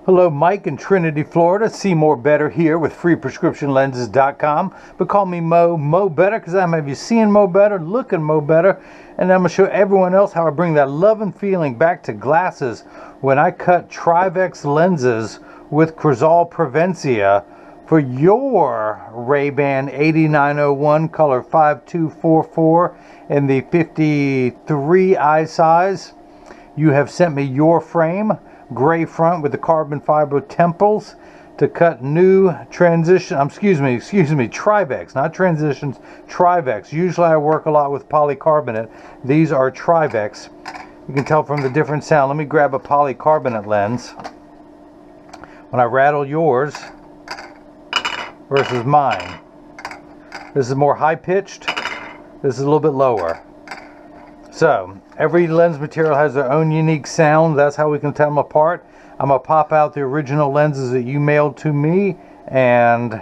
Hello, Mike in Trinity, Florida. See more better here with freeprescriptionlenses.com. But call me Mo Better, because I'm have you seeing Mo Better, looking Mo Better, and I'm going to show everyone else how I bring that love and feeling back to glasses when I cut Trivex lenses with Crizal Prevencia for your Ray-Ban 8901 color 5244 in the 53 eye size. You have sent me your frame, gray front with the carbon fiber temples, to cut new Trivex, not transitions, Trivex. Usually I work a lot with polycarbonate. These are Trivex. You can tell from the different sound. Let me grab a polycarbonate lens. When I rattle yours versus mine, this is more high-pitched, this is a little bit lower. So, every lens material has their own unique sound. That's how we can tell them apart. I'm going to pop out the original lenses that you mailed to me, and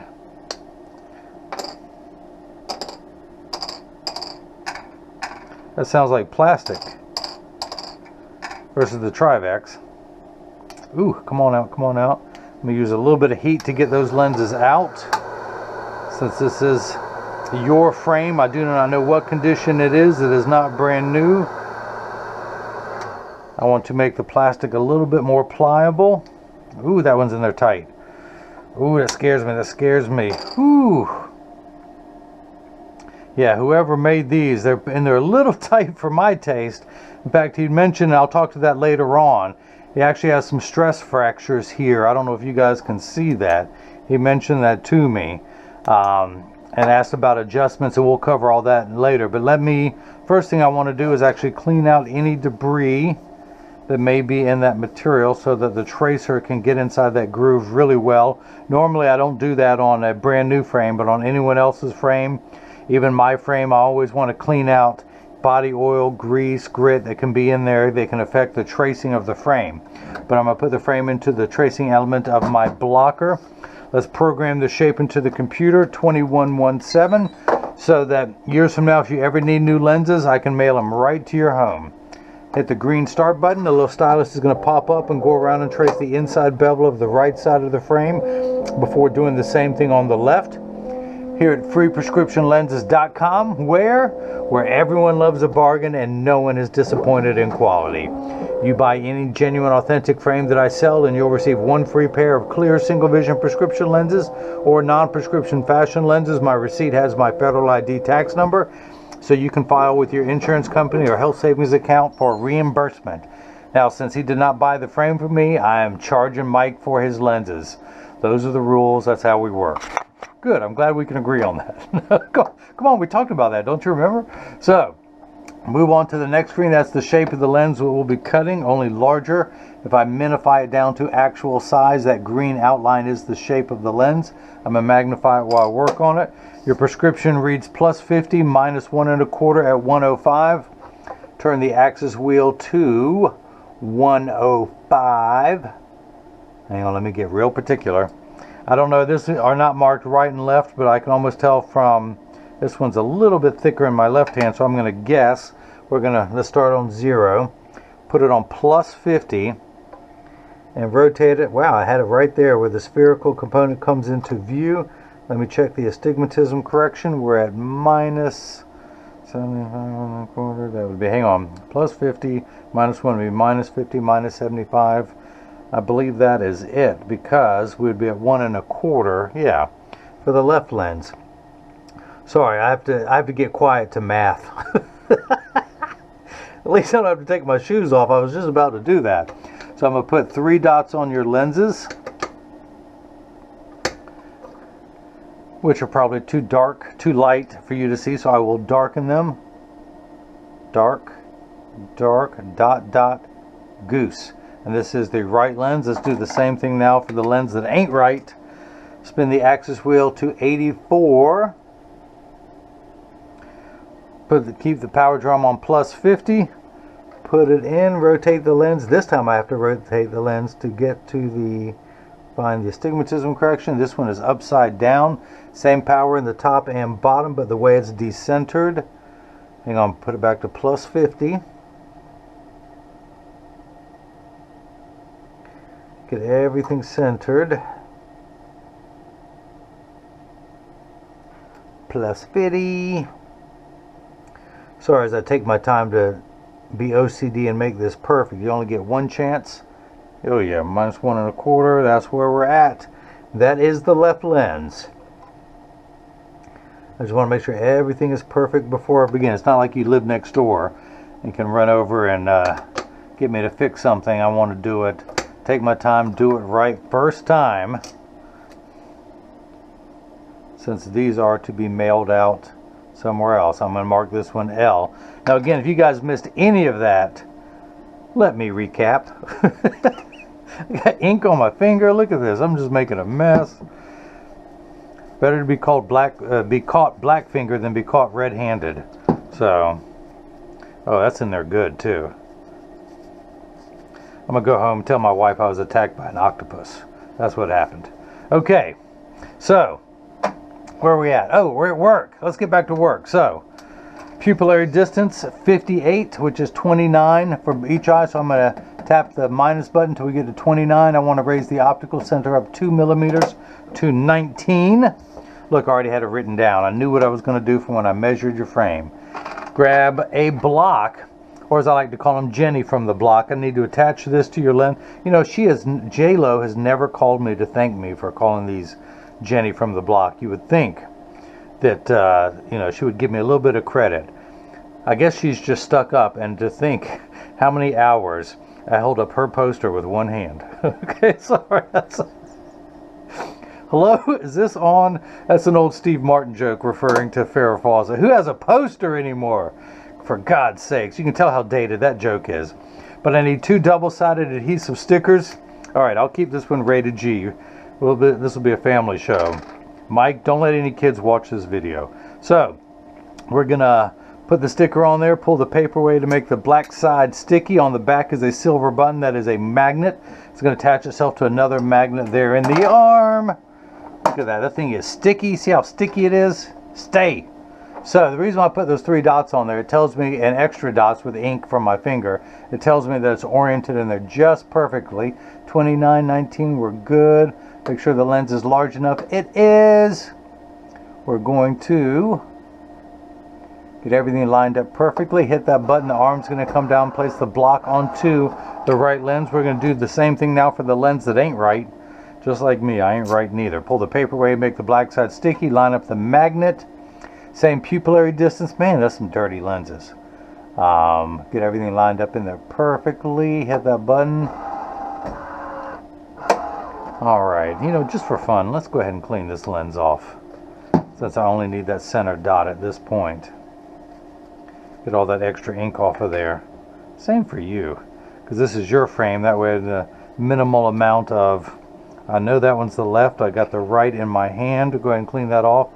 that sounds like plastic versus the Trivex. Ooh, come on out, come on out. Let me use a little bit of heat to get those lenses out. Since this is your frame, I do not know what condition it is. It is not brand new. I want to make the plastic a little bit more pliable. Ooh, that one's in there tight. Ooh, that scares me, that scares me. Ooh. Yeah, whoever made these, they're a little tight for my taste. In fact, he mentioned, and I'll talk to that later on, he actually has some stress fractures here. I don't know if you guys can see that. He mentioned that to me. And asked about adjustments, and we'll cover all that later. But first thing I want to do is actually clean out any debris that may be in that material so that the tracer can get inside that groove really well. Normally I don't do that on a brand new frame, but on anyone else's frame, even my frame, I always want to clean out body oil, grease, grit that can be in there. They can affect the tracing of the frame. But I'm going to put the frame into the tracing element of my blocker. Let's program the shape into the computer, 2117, so that years from now, if you ever need new lenses, I can mail them right to your home. Hit the green start button. The little stylus is going to pop up and go around and trace the inside bevel of the right side of the frame before doing the same thing on the left. Here at freeprescriptionlenses.com, where everyone loves a bargain and no one is disappointed in quality. You buy any genuine authentic frame that I sell and you'll receive one free pair of clear single vision prescription lenses or non-prescription fashion lenses. My receipt has my federal ID tax number, so you can file with your insurance company or health savings account for reimbursement. Now, since he did not buy the frame from me, I am charging Mike for his lenses. Those are the rules. That's how we work. Good. I'm glad we can agree on that. Come on, we talked about that. Don't you remember? So, move on to the next screen. That's the shape of the lens that we'll be cutting, only larger. If I minify it down to actual size, that green outline is the shape of the lens. I'm going to magnify it while I work on it. Your prescription reads +50, -1 1/4 at 105. Turn the axis wheel to 105. Hang on, let me get real particular. I don't know, these are not marked right and left, but I can almost tell from this one's a little bit thicker in my left hand, so I'm going to guess. Let's start on 0, put it on +50, and rotate it. Wow, I had it right there where the spherical component comes into view. Let me check the astigmatism correction. We're at -75 1/4. That would be, hang on, +50, -1 would be -50, -75. I believe that is it, because we'd be at 1 1/4, yeah, for the left lens. Sorry, I have to get quiet to math. At least I don't have to take my shoes off. I was just about to do that. So I'm going to put 3 dots on your lenses, which are probably too dark, too light for you to see, so I will darken them. Dark, dark, dot, dot, goose. And this is the right lens. Let's do the same thing now for the lens that ain't right. Spin the axis wheel to 84. Keep the power drum on +50. Put it in, rotate the lens. This time I have to rotate the lens to get to find the astigmatism correction. This one is upside down. Same power in the top and bottom, but the way it's decentered. Hang on, put it back to +50. Get everything centered. Plus 50. Sorry as I take my time to be OCD and make this perfect. You only get one chance. Oh yeah, minus 1 1/4. That's where we're at. That is the left lens. I just want to make sure everything is perfect before I begin. It's not like you live next door and can run over and get me to fix something. I want to do it. Take my time, do it right first time. Since these are to be mailed out somewhere else, I'm going to mark this one L. Now again, if you guys missed any of that, let me recap. I got ink on my finger. Look at this. I'm just making a mess. Better to be called be caught black-fingered than be caught red-handed. So, oh, that's in there good too. I'm gonna go home and tell my wife I was attacked by an octopus. That's what happened. Okay, so where are we at? Oh, we're at work. Let's get back to work. So, pupillary distance 58, which is 29 for each eye. So I'm going to tap the minus button until we get to 29. I want to raise the optical center up 2 millimeters to 19. Look, I already had it written down. I knew what I was going to do from when I measured your frame. Grab a block, or as I like to call them, Jenny from the block. I need to attach this to your lens. You know, J-Lo has never called me to thank me for calling these Jenny from the block. You would think that you know, she would give me a little bit of credit. I guess she's just stuck up, and to think how many hours I held up her poster with one hand. Okay, sorry. Hello, is this on? That's an old Steve Martin joke referring to Farrah Fawcett. Who has a poster anymore? For God's sakes, you can tell how dated that joke is. But I need 2 double-sided adhesive stickers. All right, I'll keep this one rated G. This will be a family show. Mike, don't let any kids watch this video. So, we're gonna put the sticker on there, pull the paper away to make the black side sticky. On the back is a silver button that is a magnet. It's gonna attach itself to another magnet there in the arm. Look at that, that thing is sticky. See how sticky it is? Stay. So the reason why I put those 3 dots on there, it tells me, and extra dots with ink from my finger, it tells me that it's oriented in there just perfectly. 29, 19, we're good. Make sure the lens is large enough. It is. We're going to get everything lined up perfectly. Hit that button. The arm's going to come down. Place the block onto the right lens. We're going to do the same thing now for the lens that ain't right. Just like me, I ain't right neither. Pull the paper away, make the black side sticky. Line up the magnet. Same pupillary distance. Man, that's some dirty lenses. Get everything lined up in there perfectly. Hit that button. Alright, you know, just for fun, let's go ahead and clean this lens off, since I only need that center dot at this point. Get all that extra ink off of there. Same for you, because this is your frame. That way the minimal amount of, I know that one's the left, I got the right in my hand. To go ahead and clean that off,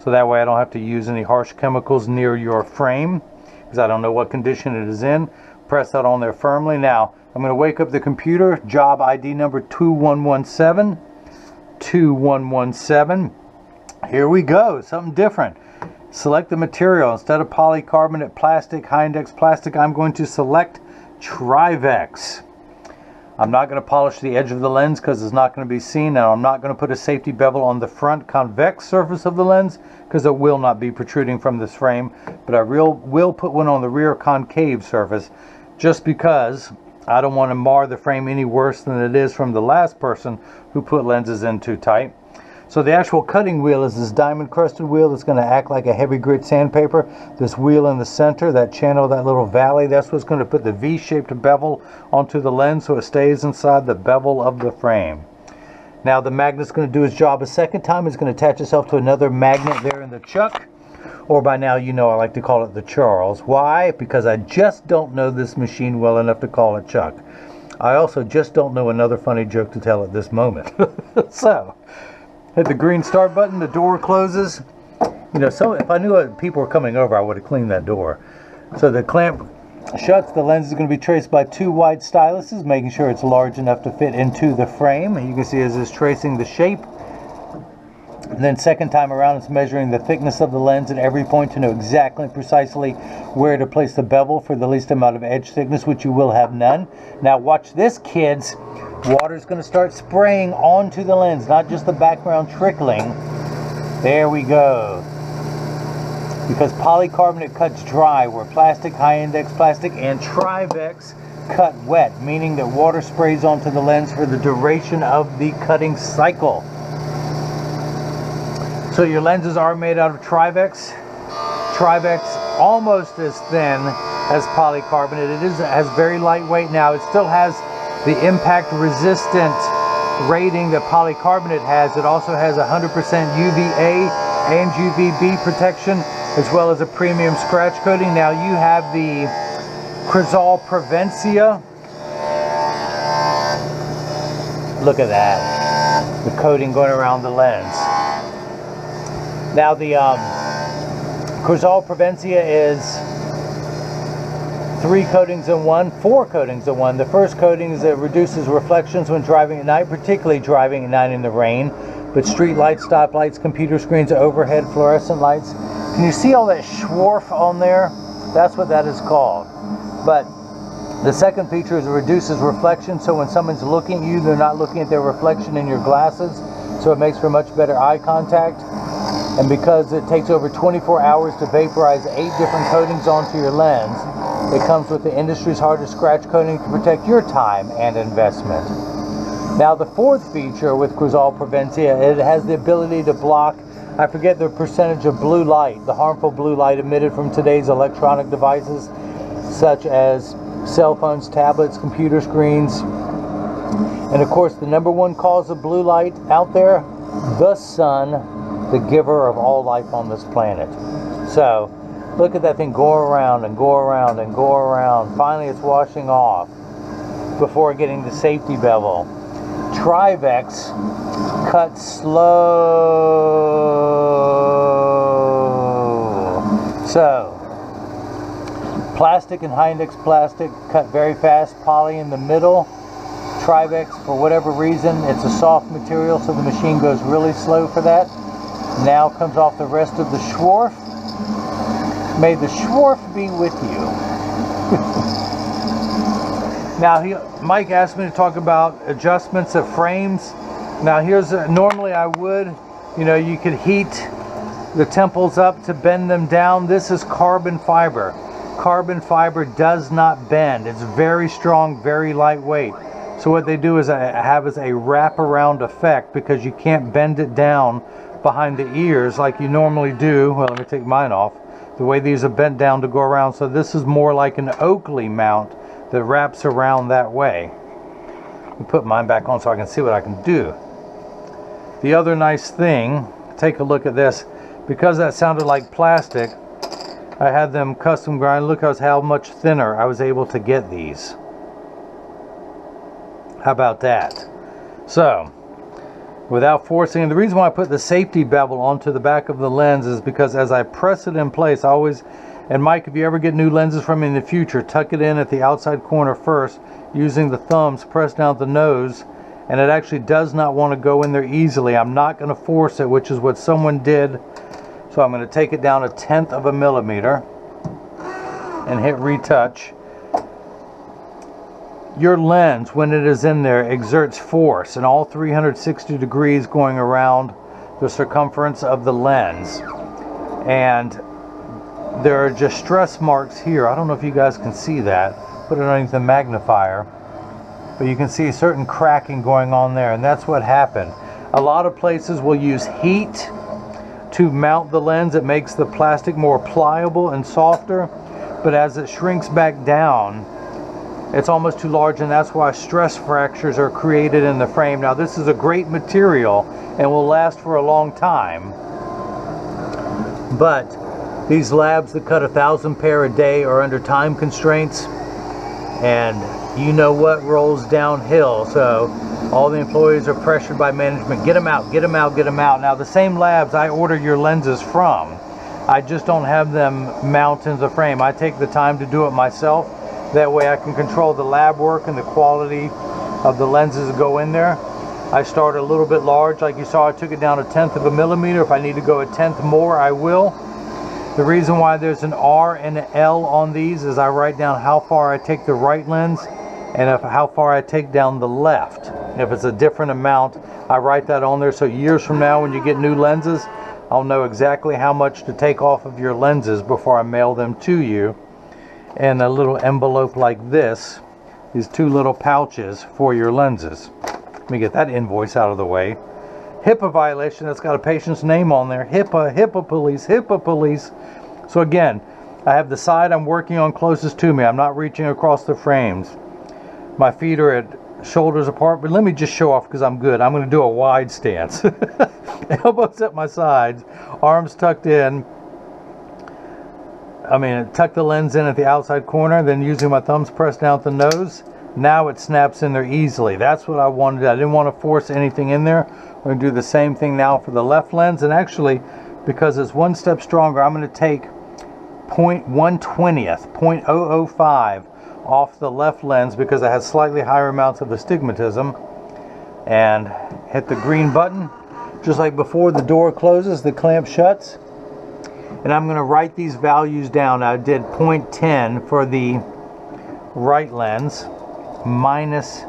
so that way I don't have to use any harsh chemicals near your frame, because I don't know what condition it is in. Press that on there firmly. Now I'm going to wake up the computer. Job ID number 2117. 2117. Here we go. Something different. Select the material. Instead of polycarbonate plastic, high index plastic, I'm going to select Trivex. I'm not going to polish the edge of the lens because it's not going to be seen. Now I'm not going to put a safety bevel on the front convex surface of the lens because it will not be protruding from this frame. But I will put one on the rear concave surface, just because I don't want to mar the frame any worse than it is from the last person who put lenses in too tight. So the actual cutting wheel is this diamond crusted wheel that's going to act like a heavy grit sandpaper. This wheel in the center, that channel, that little valley, that's what's going to put the V-shaped bevel onto the lens so it stays inside the bevel of the frame. Now the magnet's going to do its job a second time. It's going to attach itself to another magnet there in the chuck. Or by now you know I like to call it the Charles. Why? Because I just don't know this machine well enough to call it Chuck. I also just don't know another funny joke to tell at this moment. So, hit the green start button, the door closes. You know, so if I knew people were coming over, I would have cleaned that door. So the clamp shuts. The lens is going to be traced by 2 wide styluses, making sure it's large enough to fit into the frame. You can see as it's tracing the shape. And then second time around, it's measuring the thickness of the lens at every point to know exactly precisely where to place the bevel for the least amount of edge thickness, which you will have none. Now watch this, kids. Water's going to start spraying onto the lens, not just the background trickling. There we go. Because polycarbonate cuts dry, where plastic, high index plastic, and Trivex cut wet, meaning that water sprays onto the lens for the duration of the cutting cycle. So your lenses are made out of Trivex. Trivex almost as thin as polycarbonate. It has very lightweight. Now it still has the impact resistant rating that polycarbonate has. It also has 100% UVA and UVB protection, as well as a premium scratch coating. Now you have the Crizal Prevencia. Look at that, the coating going around the lens. Now the Crizal Prevencia is 3 coatings in one, 4 coatings in one. The first coating is that reduces reflections when driving at night, particularly driving at night in the rain. But street lights, stop lights, computer screens, overhead fluorescent lights. Can you see all that schwarf on there? That's what that is called. But the second feature is it reduces reflection, so when someone's looking at you, they're not looking at their reflection in your glasses, so it makes for much better eye contact. And because it takes over 24 hours to vaporize 8 different coatings onto your lens, it comes with the industry's hardest scratch coating to protect your time and investment. Now the fourth feature with Crizal Prevencia, it has the ability to block, I forget the percentage of blue light, the harmful blue light emitted from today's electronic devices, such as cell phones, tablets, computer screens. And of course the #1 cause of blue light out there, the sun, the giver of all life on this planet. So look at that thing go around and go around and go around. Finally it's washing off before getting the safety bevel. Trivex cut slow. So plastic and high index plastic cut very fast, poly in the middle. Trivex, for whatever reason, it's a soft material, so the machine goes really slow for that. Now comes off the rest of the schwarf. May the schwarf be with you. Now, Mike asked me to talk about adjustments of frames. Now, normally I would, you could heat the temples up to bend them down. This is carbon fiber. Carbon fiber does not bend. It's very strong, very lightweight. So what they do is have a wraparound effect, because you can't bend it down behind the ears like you normally do. Well, let me take mine off. The way these are bent down to go around. So this is more like an Oakley mount that wraps around that way. Let me put mine back on so I can see what I can do. The other nice thing, take a look at this. Because that sounded like plastic, I had them custom grind. Look how much thinner I was able to get these. How about that? So, without forcing, and the reason why I put the safety bevel onto the back of the lens is because as I press it in place, I always, and Mike, if you ever get new lenses from me in the future, tuck it in at the outside corner first, using the thumbs, press down the nose, and it actually does not want to go in there easily. I'm not going to force it, which is what someone did. So I'm going to take it down 1/10 of a millimeter and hit retouch. Your lens, when it is in there, exerts force in all 360 degrees going around the circumference of the lens. And there are just stress marks here. I don't know if you guys can see that. Put it underneath the magnifier. But you can see certain cracking going on there, and that's what happened. A lot of places will use heat to mount the lens. It makes the plastic more pliable and softer, but as it shrinks back down, it's almost too large, and that's why stress fractures are created in the frame. Now this is a great material and will last for a long time, but these labs that cut 1,000 pair a day are under time constraints, and you know what rolls downhill. So all the employees are pressured by management, get them out, get them out, get them out. Now the same labs I order your lenses from, I just don't have them mount in the frame. I take the time to do it myself. That way I can control the lab work and the quality of the lenses that go in there. I start a little bit large, like you saw. I took it down 1/10 of a millimeter. If I need to go 1/10 more, I will. The reason why there's an R and an L on these is I write down how far I take the right lens and how far I take down the left. If it's a different amount, I write that on there, so years from now when you get new lenses, I'll know exactly how much to take off of your lenses before I mail them to you. And a little envelope like this, these two little pouches for your lenses. Let me get that invoice out of the way. HIPAA violation, that's got a patient's name on there. HIPAA, HIPAA police, HIPAA police. So again, I have the side I'm working on closest to me. I'm not reaching across the frames. My feet are at shoulders apart, but let me just show off because I'm good. I'm going to do a wide stance. Elbows at my sides, arms tucked in. Tuck the lens in at the outside corner, then using my thumbs pressed down at the nose. Now it snaps in there easily. That's what I wanted. I didn't want to force anything in there. We're going to do the same thing now for the left lens. And actually, because it's one step stronger, I'm going to take 0.1/20, 0.005 off the left lens because it has slightly higher amounts of astigmatism. And hit the green button. Just like before, the door closes, the clamp shuts. And I'm going to write these values down. I did 0.10 for the right lens, minus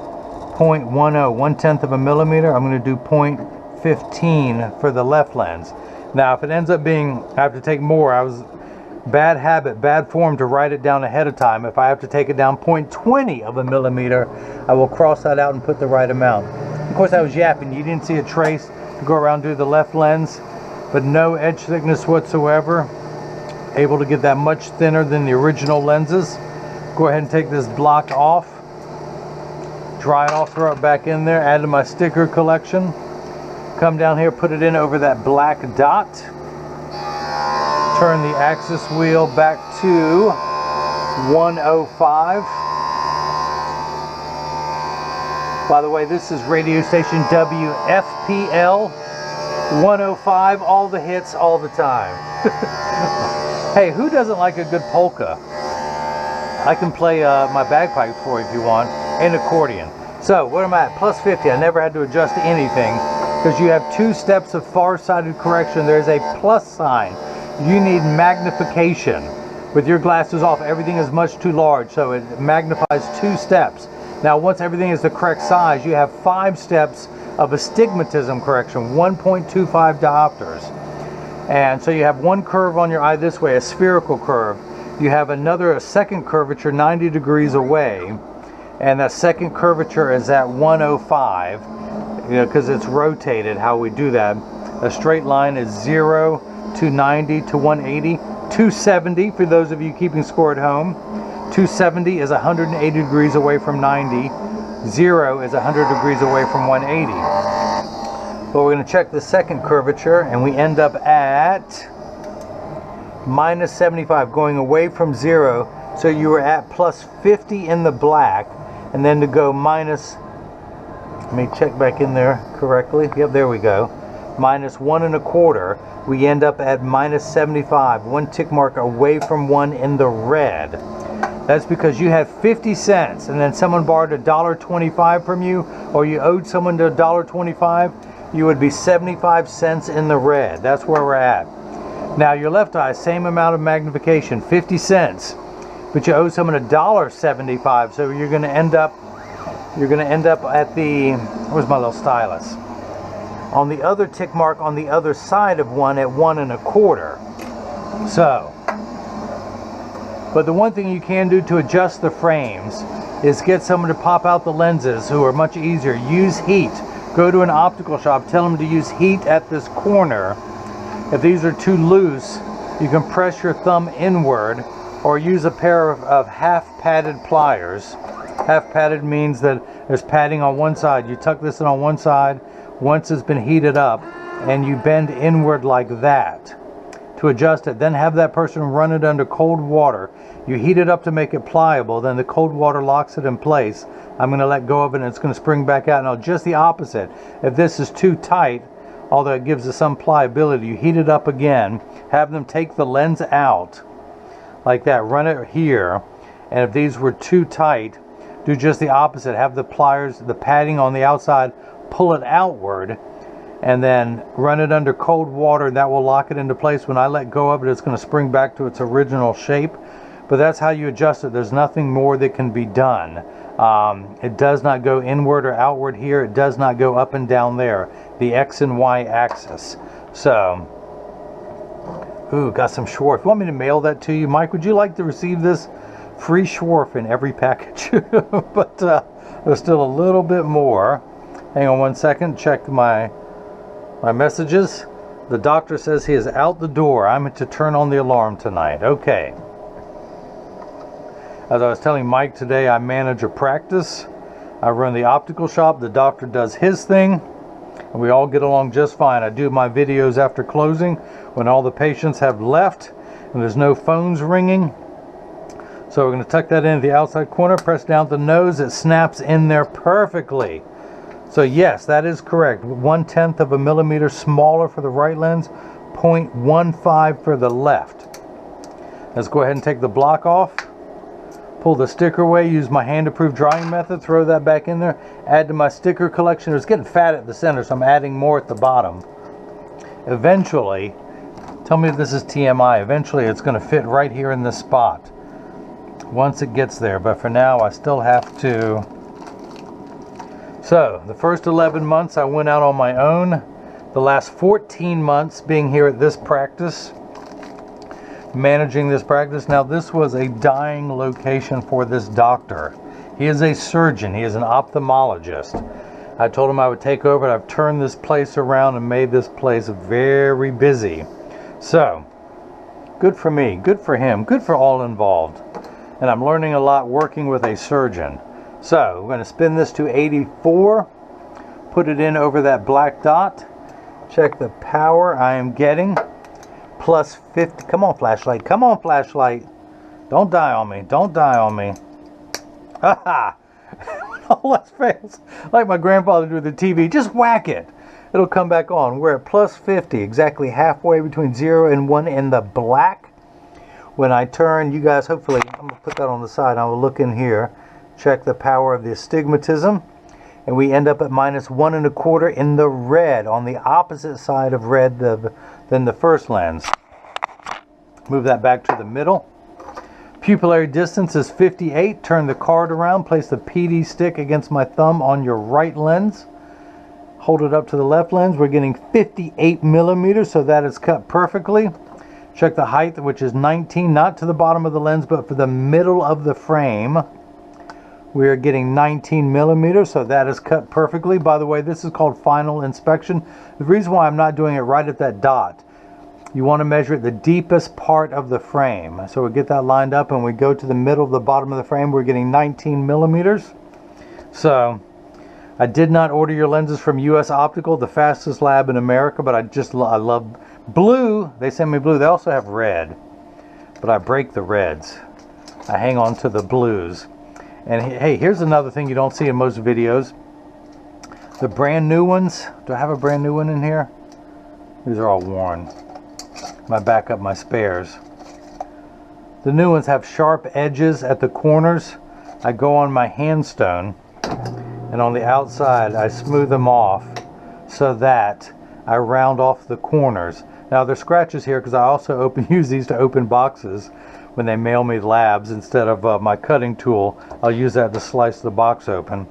0.10, 1/10 of a millimeter. I'm going to do 0.15 for the left lens. Now, if it ends up being, I have to take more. I was bad habit, bad form to write it down ahead of time. If I have to take it down 0.20 of a millimeter, I will cross that out and put the right amount. Of course, I was yapping. You didn't see a trace to go around and do the left lens. But no edge thickness whatsoever. Able to get that much thinner than the original lenses. Go ahead and take this block off. Dry it off, throw it back in there, add to my sticker collection. Come down here, put it in over that black dot. Turn the axis wheel back to 105. By the way, this is radio station WFPL. 105, all the hits, all the time. Hey, who doesn't like a good polka? I can play my bagpipes for you if you want, and accordion. So, what am I at? Plus 50. I never had to adjust anything because you have two steps of far-sighted correction. There's a plus sign. You need magnification. With your glasses off, everything is much too large, so it magnifies two steps. Now, once everything is the correct size, you have 5 steps of astigmatism correction, 1.25 diopters. And so you have one curve on your eye this way, a spherical curve. You have a second curvature 90 degrees away, and that second curvature is at 105, because it's rotated how we do that. A straight line is 0 to 90 to 180, 270 for those of you keeping score at home. 270 is 180 degrees away from 90. 0 is 100 degrees away from 180. But we're going to check the second curvature, and we end up at minus 75, going away from 0. So you were at plus 50 in the black, and then to go minus, let me check back in there correctly. Yep, there we go. Minus 1 1/4. We end up at minus 75, 1 tick mark away from 1 in the red. That's because you had 50 cents and then someone borrowed $1.25 from you, or you owed someone to $1.25, you would be 75 cents in the red. That's where we're at. Now your left eye, same amount of magnification, 50 cents, but you owe someone $1.75, so you're going to end up at the, where's my little stylus? On the other tick mark on the other side of 1 at 1 1/4. So, but the one thing you can do to adjust the frames is get someone to pop out the lenses, who are much easier. Use heat. Go to an optical shop, tell them to use heat at this corner. If these are too loose, you can press your thumb inward, or use a pair of half padded pliers. Half padded means that there's padding on one side. You tuck this in on one side once it's been heated up, and you bend inward like that to adjust it. Then have that person run it under cold water. You heat it up to make it pliable, then the cold water locks it in place. I'm going to let go of it and it's going to spring back out. Now just the opposite. If this is too tight, although it gives it some pliability, you heat it up again, have them take the lens out like that, run it here, and if these were too tight, do just the opposite. Have the pliers, the padding on the outside, pull it outward, and then run it under cold water, and that will lock it into place. When I let go of it, it's going to spring back to its original shape. But that's how you adjust it. There's nothing more that can be done. It does not go inward or outward here. It does not go up and down there, the X and Y axis. So, ooh, got some Schwarf. You want me to mail that to you? Mike, would you like to receive this? Free Schwarf in every package. But there's still a little bit more. Hang on one second. Check my messages. The doctor says he is out the door. I'm to turn on the alarm tonight. Okay. As I was telling Mike today, I manage a practice. I run the optical shop. The doctor does his thing. And we all get along just fine. I do my videos after closing when all the patients have left and there's no phones ringing. So we're going to tuck that into the outside corner, press down the nose. It snaps in there perfectly. So yes, that is correct. 1/10 of a millimeter smaller for the right lens, 0.15 for the left. Let's go ahead and take the block off. Pull the sticker away, use my hand-approved drying method, throw that back in there, add to my sticker collection. It's getting fat at the center, so I'm adding more at the bottom. Eventually, tell me if this is TMI, eventually it's going to fit right here in this spot once it gets there, but for now I still have to. So, the first 11 months I went out on my own. The last 14 months being here at this practice, managing this practice. Now this was a dying location for this doctor. He is a surgeon. He is an ophthalmologist. I told him I would take over, and I've turned this place around and made this place very busy. So, good for me, good for him, good for all involved. And I'm learning a lot working with a surgeon. So, we're going to spin this to 84, put it in over that black dot, check the power I am getting. Plus 50. Come on, flashlight. Come on, flashlight. Don't die on me. Don't die on me. Ha ha. When all else fails, like my grandfather did with the TV, just whack it. It'll come back on. We're at plus 50, exactly halfway between 0 and 1 in the black. When I turn, you guys, hopefully, I'm going to put that on the side. I will look in here, check the power of the astigmatism, and we end up at minus 1¼ in the red, on the opposite side of red than the first lens. Move that back to the middle. Pupillary distance is 58. Turn the card around. Place the PD stick against my thumb on your right lens. Hold it up to the left lens. We're getting 58 millimeters, so that is cut perfectly. Check the height, which is 19, not to the bottom of the lens, but for the middle of the frame. We are getting 19 millimeters, so that is cut perfectly. By the way, this is called final inspection. The reason why I'm not doing it right at that dot, you want to measure it the deepest part of the frame. So we get that lined up and we go to the middle of the bottom of the frame. We're getting 19 millimeters. So I did not order your lenses from US Optical, the fastest lab in America, but I love blue. They send me blue. They also have red, but I break the reds. I hang on to the blues. And hey, here's another thing you don't see in most videos. The brand new ones. Do I have a brand new one in here? These are all worn. My backup, my spares. The new ones have sharp edges at the corners. I go on my handstone, and on the outside I smooth them off so that I round off the corners. Now there's scratches here because I also use these to open boxes. When they mail me labs, instead of my cutting tool, I'll use that to slice the box open.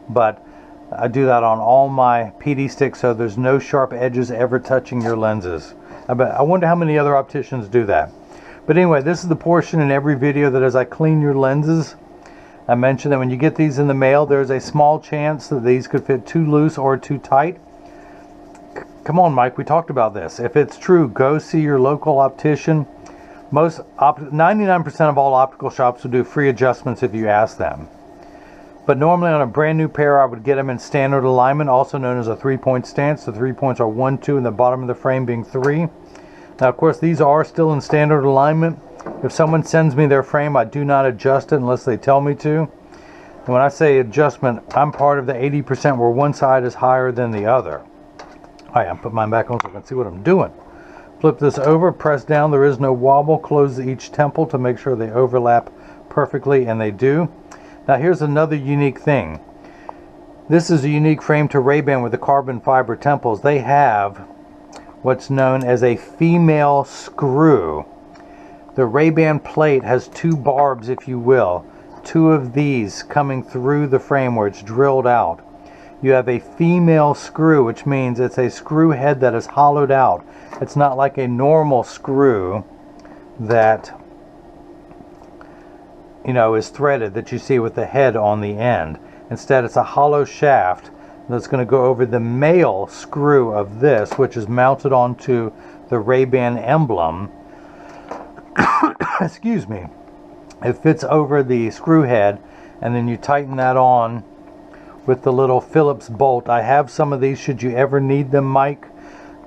But I do that on all my PD sticks, so there's no sharp edges ever touching your lenses. I wonder how many other opticians do that. But anyway, this is the portion in every video that as I clean your lenses, I mentioned that when you get these in the mail, there's a small chance that these could fit too loose or too tight. Come on, Mike, we talked about this. If it's true, go see your local optician. 99% of all optical shops will do free adjustments if you ask them. But normally on a brand new pair, I would get them in standard alignment, also known as a 3-point stance. The 3 points are 1, 2, and the bottom of the frame being 3. Now, of course, these are still in standard alignment. If someone sends me their frame, I do not adjust it unless they tell me to. And when I say adjustment, I'm part of the 80% where one side is higher than the other. All right, I'm putting mine back on so I can see what I'm doing. Flip this over, press down, there is no wobble, close each temple to make sure they overlap perfectly, and they do. Now here's another unique thing. This is a unique frame to Ray-Ban with the carbon fiber temples. They have what's known as a female screw. The Ray-Ban plate has 2 barbs, if you will. two of these coming through the frame where it's drilled out. You have a female screw, which means it's a screw head that is hollowed out. It's not like a normal screw that, you know, is threaded, that you see with the head on the end. Instead, it's a hollow shaft that's going to go over the male screw of this, which is mounted onto the Ray-Ban emblem. Excuse me. It fits over the screw head, and then you tighten that on with the little Phillips bolt. I have some of these should you ever need them, Mike.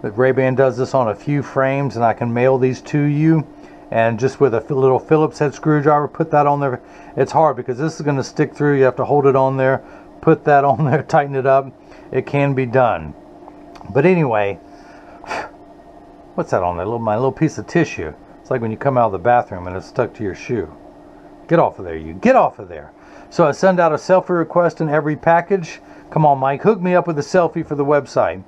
But Ray-Ban does this on a few frames, and I can mail these to you. And just with a little Phillips head screwdriver, put that on there. It's hard because this is going to stick through. You have to hold it on there, put that on there, tighten it up. It can be done. But anyway, what's that on there? My little piece of tissue. It's like when you come out of the bathroom and it's stuck to your shoe. Get off of there, you. Get off of there. So I send out a selfie request in every package. Come on, Mike, hook me up with a selfie for the website.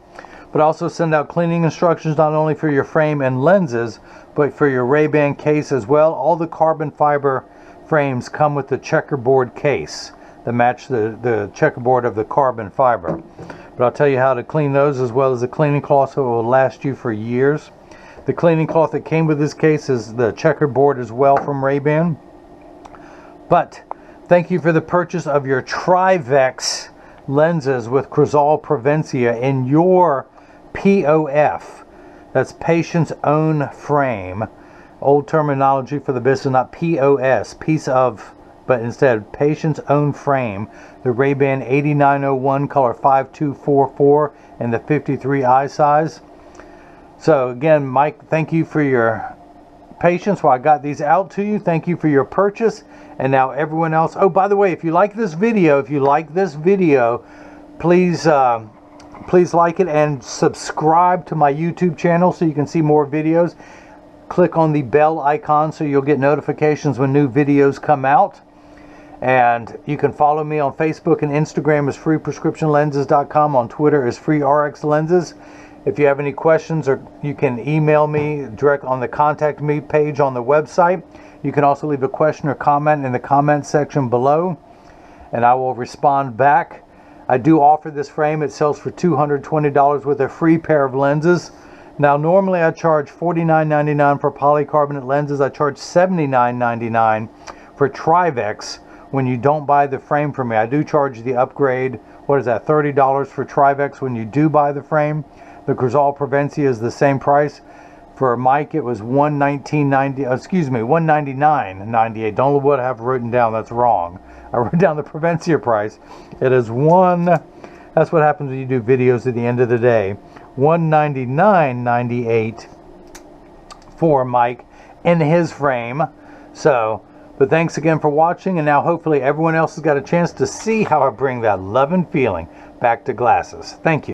But I also send out cleaning instructions not only for your frame and lenses, but for your Ray-Ban case as well. All the carbon fiber frames come with the checkerboard case that match the checkerboard of the carbon fiber. But I'll tell you how to clean those, as well as the cleaning cloth, so it will last you for years. The cleaning cloth that came with this case is the checkerboard as well from Ray-Ban. But thank you for the purchase of your Trivex lenses with Crizal Prevencia in your POF. That's patient's own frame. Old terminology for the business, not POS, piece of, but instead patient's own frame. The Ray-Ban 8901 color 5244 and the 53i size. So again, Mike, thank you for your patience while I got these out to you. Thank you for your purchase. And now everyone else. Oh, by the way, if you like this video, please please like it and subscribe to my YouTube channel so you can see more videos. Click on the bell icon so you'll get notifications when new videos come out. And you can follow me on Facebook and Instagram as freeprescriptionlenses.com. On Twitter as freerxlenses. If you have any questions, or you can email me direct on the contact me page on the website. You can also leave a question or comment in the comment section below, and I will respond back. I do offer this frame. It sells for $220 with a free pair of lenses. Now normally I charge $49.99 for polycarbonate lenses. I charge $79.99 for Trivex when you don't buy the frame from me. I do charge the upgrade, what is that, $30 for Trivex when you do buy the frame. The Crizal Prevencia is the same price. For Mike, it was $199.98. Don't know what I have written down. That's wrong. I wrote down the Prevencia price. It is that's what happens when you do videos at the end of the day. $199.98 for Mike in his frame. So, but thanks again for watching, and now hopefully everyone else has got a chance to see how I bring that love and feeling back to glasses. Thank you.